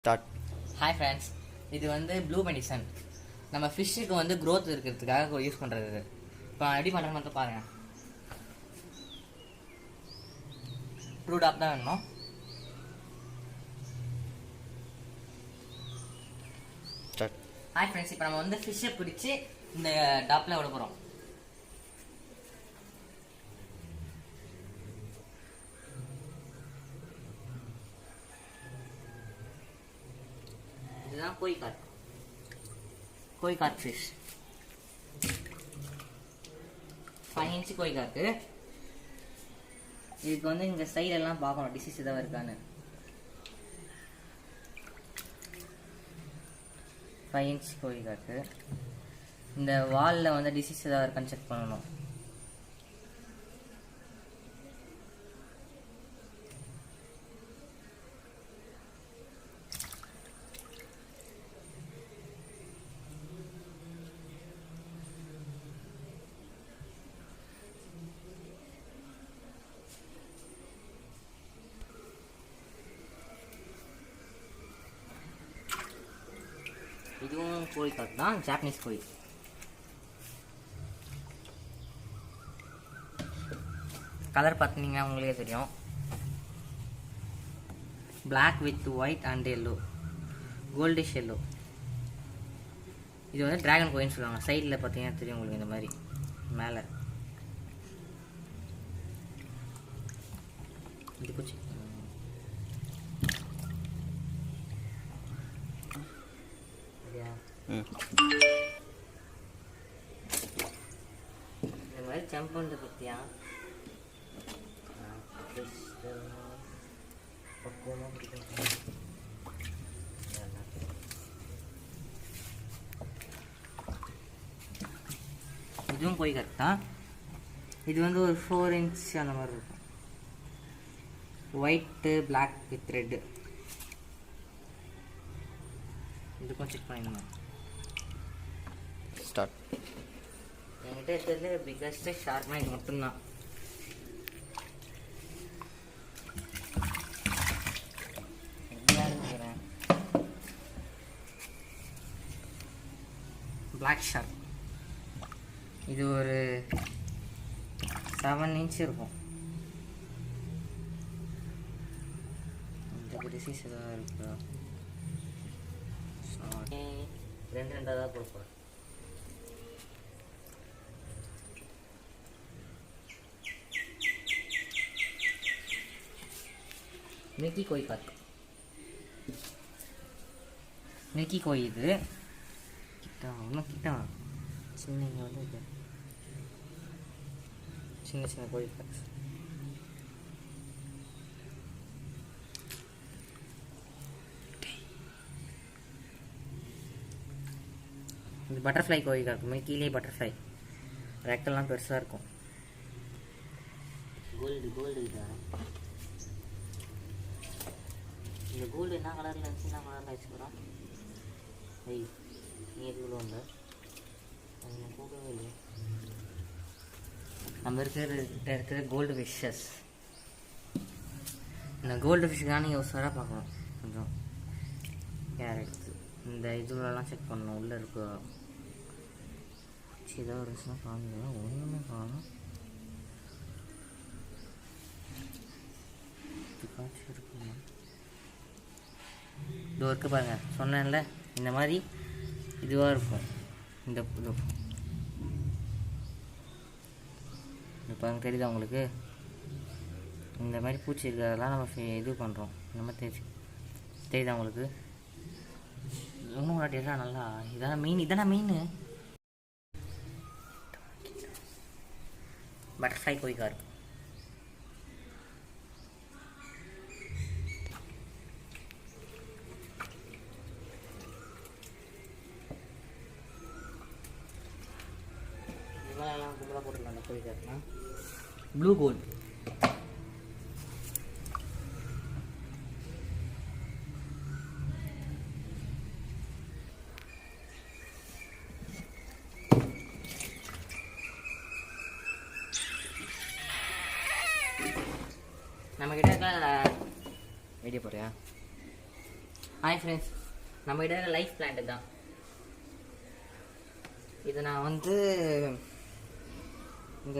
Start. Hi friends, இது வந்து blue medicine. நம்ம ஃபிஷ்ஷுக்கு வந்து க்ரோத் இருக்கிறதுக்காக யூஸ் பண்ணுறது. இப்போ எப்படி பண்ணுறது மட்டும் பாருங்கள். ட்ரூ டாப் தான் வேணும். ஸ்டார்ட். ஹாய் ஃப்ரெண்ட்ஸ், இப்போ நம்ம வந்து ஃபிஷ்ஷை பிடிச்சி இந்த டாப்பில் விட போகிறோம். இதுதான் கோய் கார்ப் ஃபிஷ். 5 இன்ச்சு கோய் கார்க்கு. இதுக்கு வந்து இங்கே சைடெல்லாம் பார்க்கணும் டிசீஸ் ஏதாவது இருக்கான்னு. 5 இன்ச் கோய் கார்க்கு. இந்த வாலில் வந்து டிசீஸ் ஏதாவது இருக்கான்னு செக் பண்ணணும். இதுவும் கோழி கார்ப் தான், ஜாப்பனீஸ் கோழி. கலர் பார்த்தீங்கன்னா உங்களுக்கே தெரியும். Black with white and yellow, goldish yellow. இது வந்து டிராகன் கோயின்னு சொல்லுவாங்க. சைடில் பார்த்தீங்கன்னா தெரியும் உங்களுக்கு, இந்த மாதிரி மேலே இது குச்சி. இந்த மாதிரி ஜம்ப் பண்ணுறது பற்றியா பக்குவமாக பிடிக்கும். இதுவும் போய் கரெக்டாக. இது வந்து ஒரு 4 இன்ச் அந்த மாதிரி இருக்கும். White black with red. இதுக்கும் செக் பண்ணிடணும். ஸ்டார்ட். என்கிட்ட இருக்கிறதுல பிக்கஸ்ட் ஷார்ப்னா இது மட்டும்தான். Black shark. இது ஒரு 7 இன்ச் இருக்கும். இந்த டிசீஸ் ஏதாவது இருக்கா? ரெண்டாக தான் கொடுப்பேன். மில்கி கோய் கார்ப். மில்கி கோய் இது கிட்ட ஒன்றும் கிட்ட சின்ன வந்து இது சின்ன சின்ன கோய் கார்ப். இது பட்டர்ஃப்ளை கோழி கார்ப். மில்கிலே பட்டர்ஃப்ளை. ரெக்கெல்லாம் பெருசாக இருக்கும். கோல்டு இதான். இந்த கோல்டு என்ன கலரில் இருந்துச்சு, என்ன கலரில் வச்சுக்கிறோம். ஐய், நீ எதுக்குள்ள வந்து கூடவே இல்லையே. நம்ம இருக்கிற கோல்டு ஃபிஷ்ஷஸ். இந்த கோல்டு ஃபிஷ்ஷுக்காக நீங்கள் உசாராக பார்க்கணும். கொஞ்சம் கேர் எடுத்து இந்த இதுலலாம் செக் பண்ணணும். உள்ளே இருக்க ஏதாவது ஒரு விஷயம் காணும். ஒன்றுமே காணும். காட்சி இருக்குமா? இது இருக்குது பாருங்கள், சொன்னேன்ல இந்த மாதிரி இதுவாக இருக்கும். இந்த இது பாருங்க, தெரியுதா உங்களுக்கு? இந்த மாதிரி பூச்சி இருக்கிறதெல்லாம் நம்ம இது பண்ணுறோம். இந்த மாதிரி தெரியுதா உங்களுக்கு? இன்னும் எல்லாம் நல்லா இதான மெயின். பட்டர்ஃப்ளை கோய் கார்ப். இதெல்லாம் கும்பலாக போட்டுக்கலாம். அந்த கோய் கார்ப்னா ப்ளூ கோல்ட். நம்ம கிட்ட வீடியோ போறியா? ஹாய் ஃப்ரெண்ட்ஸ், நம்ம கிட்ட லைஃப் பிளான்ட் தான் இது. நான் வந்து இந்த